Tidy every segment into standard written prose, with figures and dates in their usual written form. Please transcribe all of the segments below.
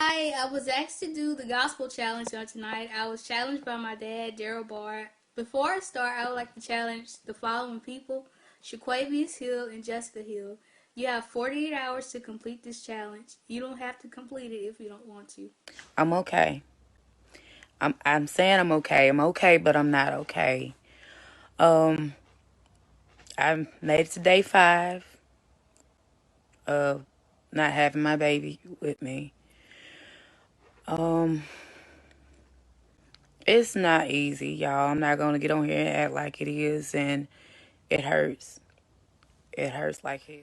Hi, I was asked to do the gospel challenge on tonight. I was challenged by my dad, Daryl Barr. Before I start, I would like to challenge the following people: Shaquavius Hill and Jessica Hill. You have 48 hours to complete this challenge. You don't have to complete it if you don't want to. I'm okay. I'm saying I'm okay. I'm okay, but I'm not okay. Um, I made it to day 5 of not having my baby with me. Um, it's not easy, y'all. I'm not gonna get on here and act like it is, and it hurts. It hurts like hell.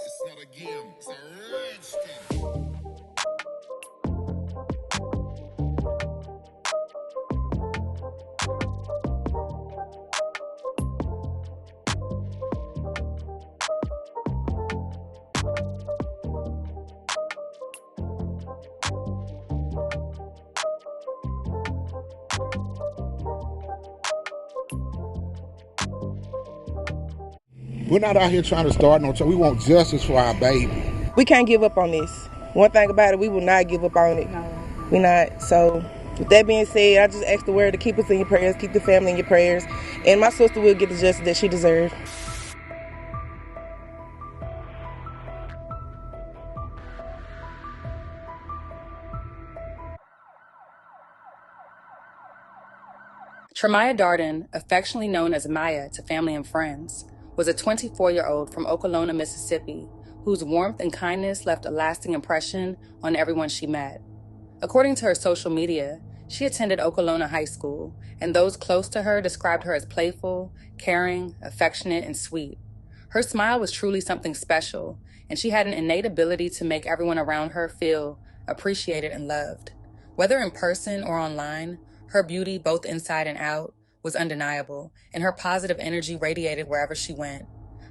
It's not a game, it's a rich thing. We're not out here trying to start no trouble. We want justice for our baby. We can't give up on this. One thing about it, we will not give up on it. We not. So, with that being said, I just ask the word to keep us in your prayers, keep the family in your prayers, and my sister will get the justice that she deserves. Tremaya Darden, affectionately known as Maya to family and friends, was a 24-year-old from Okolona, Mississippi, whose warmth and kindness left a lasting impression on everyone she met. According to her social media, she attended Okolona High School, and those close to her described her as playful, caring, affectionate, and sweet. Her smile was truly something special, and she had an innate ability to make everyone around her feel appreciated and loved. Whether in person or online, her beauty, both inside and out, was undeniable, and her positive energy radiated wherever she went.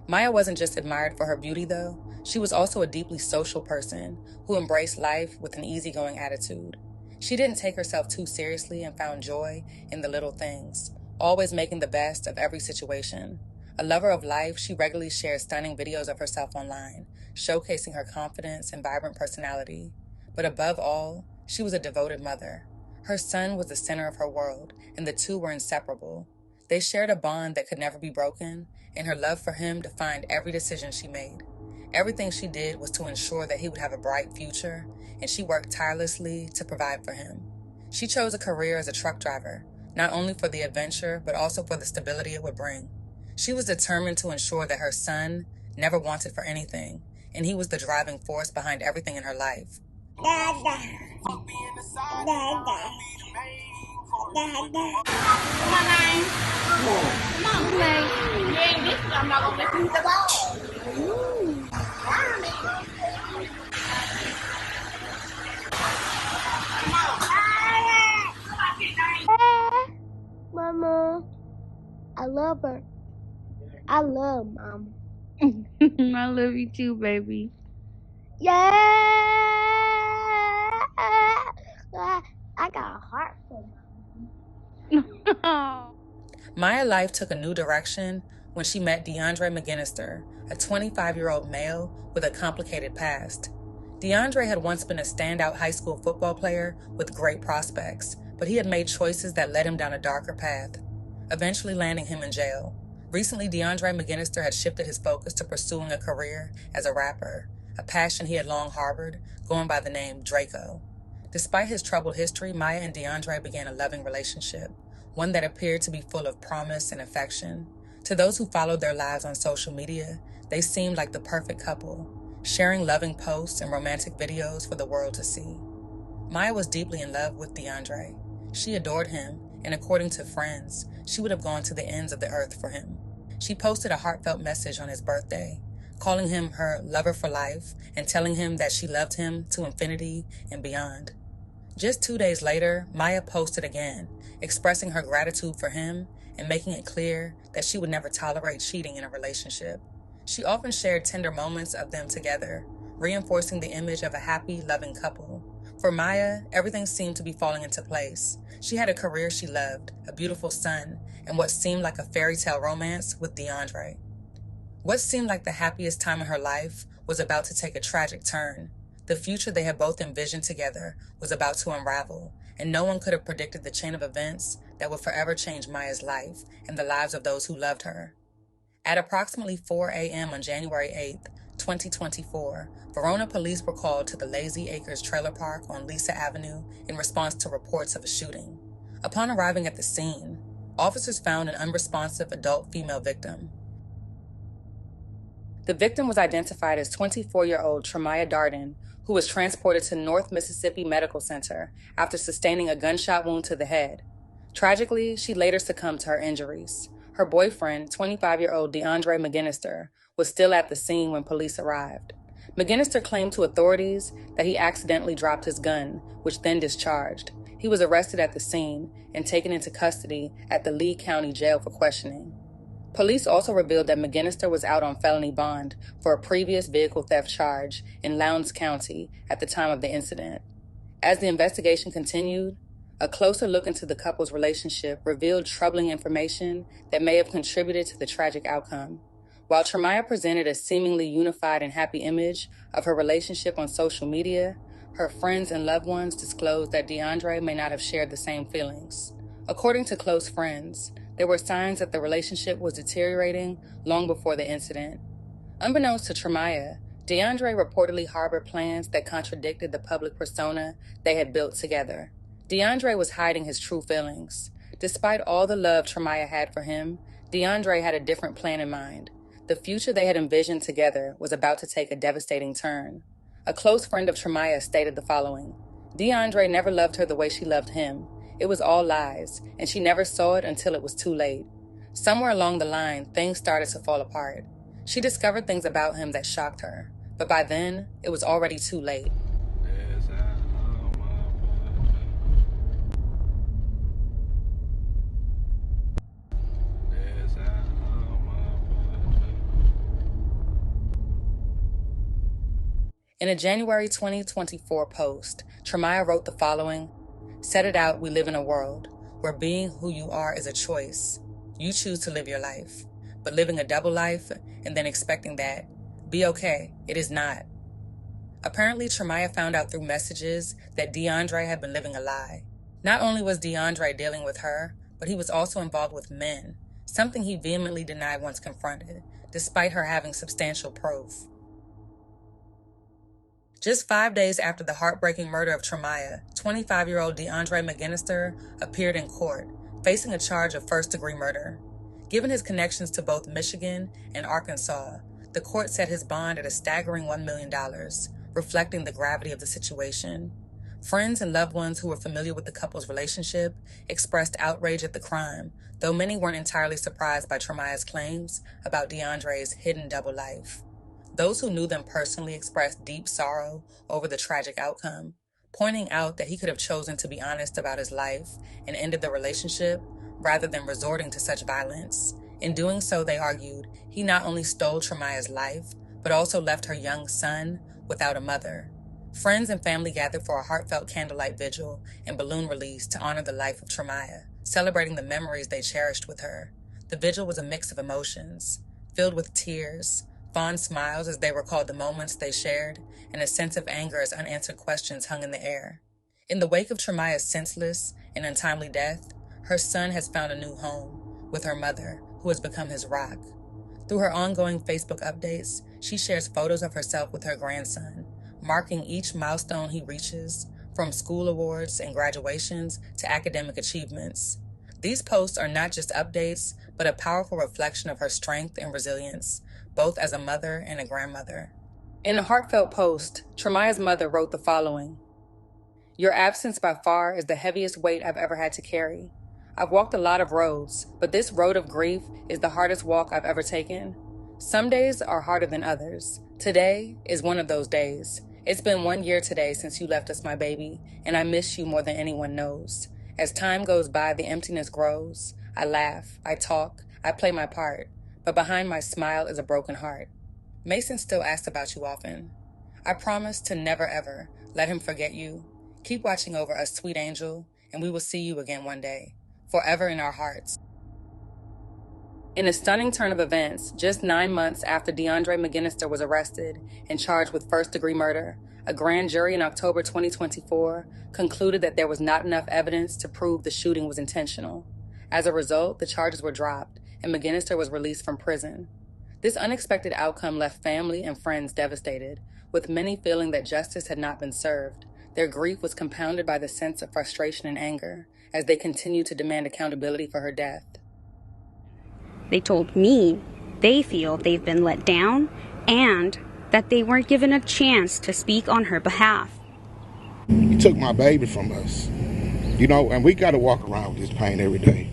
Maya wasn't just admired for her beauty, though. She was also a deeply social person who embraced life with an easygoing attitude. She didn't take herself too seriously and found joy in the little things, always making the best of every situation. A lover of life, she regularly shared stunning videos of herself online, showcasing her confidence and vibrant personality. But above all, she was a devoted mother. Her son was the center of her world, and the two were inseparable. They shared a bond that could never be broken, and her love for him defined every decision she made. Everything she did was to ensure that he would have a bright future, and she worked tirelessly to provide for him. She chose a career as a truck driver, not only for the adventure, but also for the stability it would bring. She was determined to ensure that her son never wanted for anything, and he was the driving force behind everything in her life. Dada. Dada. Dada. Come on, man. Come on, man. You ain't this, I'm not gonna let you hit the ball. Mama, I love her. I love Mom. I love you too, baby. Yeah. I got a heart for Mom. Maya's life took a new direction when she met DeAndre McGinnister, a 25-year-old male with a complicated past. DeAndre had once been a standout high school football player with great prospects, but he had made choices that led him down a darker path, eventually landing him in jail. Recently, DeAndre McGinnister had shifted his focus to pursuing a career as a rapper, a passion he had long harbored, going by the name Draco. Despite his troubled history, Maya and DeAndre began a loving relationship, one that appeared to be full of promise and affection. To those who followed their lives on social media, they seemed like the perfect couple, sharing loving posts and romantic videos for the world to see. Maya was deeply in love with DeAndre. She adored him, and according to friends, she would have gone to the ends of the earth for him. She posted a heartfelt message on his birthday, calling him her lover for life and telling him that she loved him to infinity and beyond. Just 2 days later, Maya posted again, expressing her gratitude for him and making it clear that she would never tolerate cheating in a relationship. She often shared tender moments of them together, reinforcing the image of a happy, loving couple. For Maya, everything seemed to be falling into place. She had a career she loved, a beautiful son, and what seemed like a fairy tale romance with DeAndre. What seemed like the happiest time in her life was about to take a tragic turn. The future they had both envisioned together was about to unravel, and no one could have predicted the chain of events that would forever change Maya's life and the lives of those who loved her. At approximately 4 a.m. on January 8th, 2024, Verona police were called to the Lazy Acres trailer park on Lisa Avenue in response to reports of a shooting. Upon arriving at the scene, officers found an unresponsive adult female victim. The victim was identified as 24-year-old Tremaya Darden, who was transported to North Mississippi Medical Center after sustaining a gunshot wound to the head. Tragically, she later succumbed to her injuries. Her boyfriend, 25-year-old DeAndre McGinnister, was still at the scene when police arrived. McGinnister claimed to authorities that he accidentally dropped his gun, which then discharged. He was arrested at the scene and taken into custody at the Lee County Jail for questioning. Police also revealed that McGinnister was out on felony bond for a previous vehicle theft charge in Lowndes County at the time of the incident. As the investigation continued, a closer look into the couple's relationship revealed troubling information that may have contributed to the tragic outcome. While Tremaya presented a seemingly unified and happy image of her relationship on social media, her friends and loved ones disclosed that DeAndre may not have shared the same feelings. According to close friends, there were signs that the relationship was deteriorating long before the incident. Unbeknownst to Tremaya, DeAndre reportedly harbored plans that contradicted the public persona they had built together. DeAndre was hiding his true feelings. Despite all the love Tremaya had for him, DeAndre had a different plan in mind. The future they had envisioned together was about to take a devastating turn. A close friend of Tremaya stated the following: DeAndre never loved her the way she loved him. It was all lies, and she never saw it until it was too late. Somewhere along the line, things started to fall apart. She discovered things about him that shocked her, but by then, it was already too late. In a January 2024 post, Tremaya wrote the following: "Set it out, we live in a world where being who you are is a choice. You choose to live your life, but living a double life and then expecting that, be okay, it is not." Apparently, Tremaya found out through messages that DeAndre had been living a lie. Not only was DeAndre dealing with her, but he was also involved with men, something he vehemently denied once confronted, despite her having substantial proof. Just 5 days after the heartbreaking murder of Tremaya, 25-year-old DeAndre McGinnister appeared in court, facing a charge of first-degree murder. Given his connections to both Michigan and Arkansas, the court set his bond at a staggering $1 million, reflecting the gravity of the situation. Friends and loved ones who were familiar with the couple's relationship expressed outrage at the crime, though many weren't entirely surprised by Tremaya's claims about DeAndre's hidden double life. Those who knew them personally expressed deep sorrow over the tragic outcome, pointing out that he could have chosen to be honest about his life and ended the relationship rather than resorting to such violence. In doing so, they argued, he not only stole Tremaya's life, but also left her young son without a mother. Friends and family gathered for a heartfelt candlelight vigil and balloon release to honor the life of Tremaya, celebrating the memories they cherished with her. The vigil was a mix of emotions, filled with tears, fond smiles as they recalled the moments they shared, and a sense of anger as unanswered questions hung in the air. In the wake of Tremaya's senseless and untimely death, her son has found a new home with her mother, who has become his rock. Through her ongoing Facebook updates, she shares photos of herself with her grandson, marking each milestone he reaches, from school awards and graduations to academic achievements. These posts are not just updates, but a powerful reflection of her strength and resilience, both as a mother and a grandmother. In a heartfelt post, Tremaya's mother wrote the following: "Your absence by far is the heaviest weight I've ever had to carry. I've walked a lot of roads, but this road of grief is the hardest walk I've ever taken. Some days are harder than others. Today is one of those days. It's been 1 year today since you left us, my baby, and I miss you more than anyone knows. As time goes by, the emptiness grows. I laugh, I talk, I play my part, but behind my smile is a broken heart. Mason still asks about you often. I promise to never ever let him forget you. Keep watching over us, sweet angel, and we will see you again one day, forever in our hearts. In a stunning turn of events, just 9 months after DeAndre McGinnister was arrested and charged with first-degree murder, a grand jury in October 2024 concluded that there was not enough evidence to prove the shooting was intentional. As a result, the charges were dropped, and McGinnister was released from prison. This unexpected outcome left family and friends devastated, with many feeling that justice had not been served. Their grief was compounded by the sense of frustration and anger as they continued to demand accountability for her death. They told me they feel they've been let down and that they weren't given a chance to speak on her behalf. You took my baby from us, and we got to walk around with this pain every day.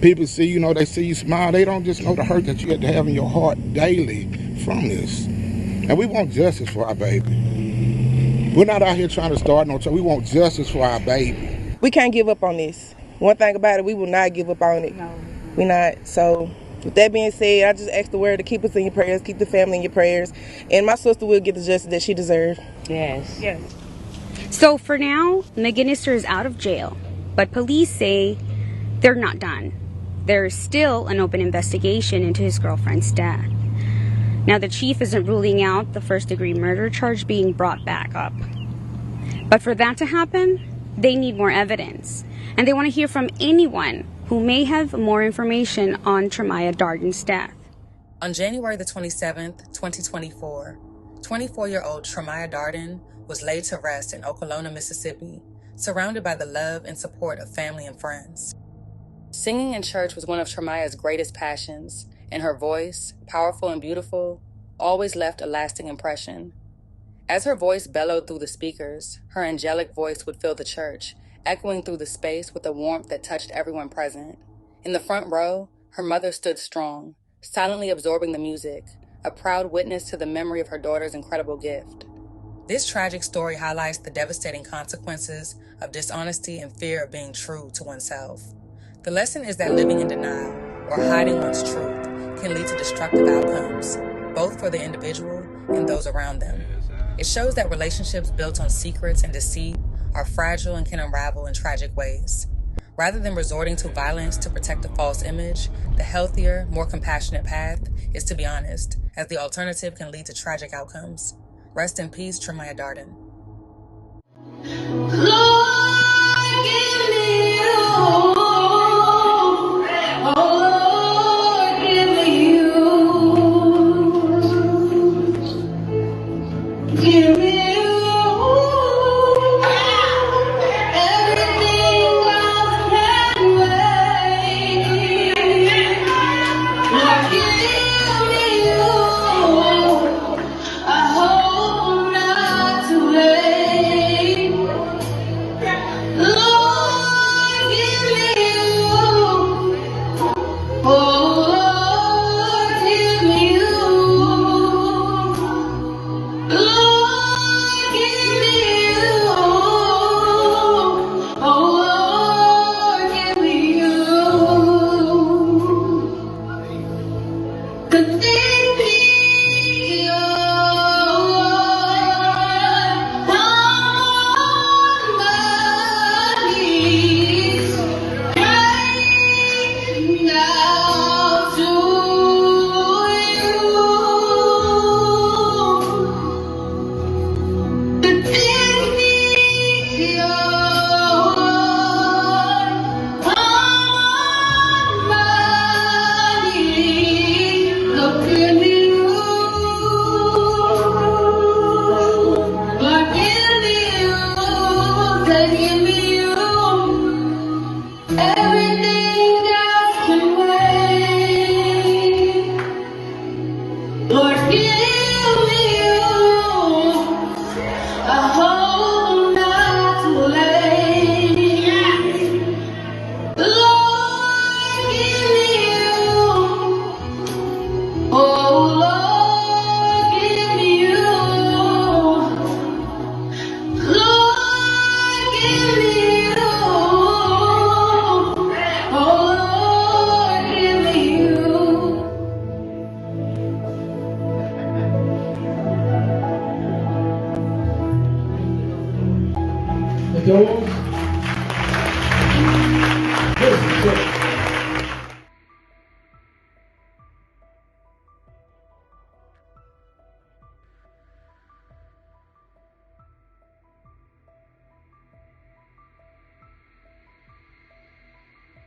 People see, they see you smile. They don't just know the hurt that you had to have in your heart daily from this. And we want justice for our baby. We're not out here trying to start no trouble. We want justice for our baby. We can't give up on this. One thing about it, we will not give up on it. No. We not. So with that being said, I just ask the word to keep us in your prayers, keep the family in your prayers, and my sister will get the justice that she deserves. Yes. Yes. So for now, McGinnister is out of jail, but police say they're not done. There's still an open investigation into his girlfriend's death. Now, the chief isn't ruling out the first-degree murder charge being brought back up. But for that to happen, they need more evidence. And they want to hear from anyone who may have more information on Tremaya Darden's death. On January the 27th, 2024, 24-year-old Tremaya Darden was laid to rest in Okolona, Mississippi, surrounded by the love and support of family and friends. Singing in church was one of Tremaya's greatest passions, and her voice, powerful and beautiful, always left a lasting impression. As her voice bellowed through the speakers, her angelic voice would fill the church, echoing through the space with a warmth that touched everyone present. In the front row, her mother stood strong, silently absorbing the music, a proud witness to the memory of her daughter's incredible gift. This tragic story highlights the devastating consequences of dishonesty and fear of being true to oneself. The lesson is that living in denial or hiding one's truth can lead to destructive outcomes, both for the individual and those around them. It shows that relationships built on secrets and deceit are fragile and can unravel in tragic ways. Rather than resorting to violence to protect a false image, the healthier, more compassionate path is to be honest, as the alternative can lead to tragic outcomes. Rest in peace, Tremaya Darden. Lord, give me you. Oh, Lord, give me you. Give me you. Everything else can wait. Lord, give me you. I hope not too late. Lord, give me you. Oh, Lord, give me you. Lord, give me you. Oh, Lord, give me you. 'Cause in me, on my knees, crying out to you. But in me, on my knees, look at me, Lord, give me you, give me you. Everything else can wait. Lord, give me you. I hope not too late. Lord, give me you. Oh, Lord, give me you. Lord, give me you. Oh, doors. Listen to it.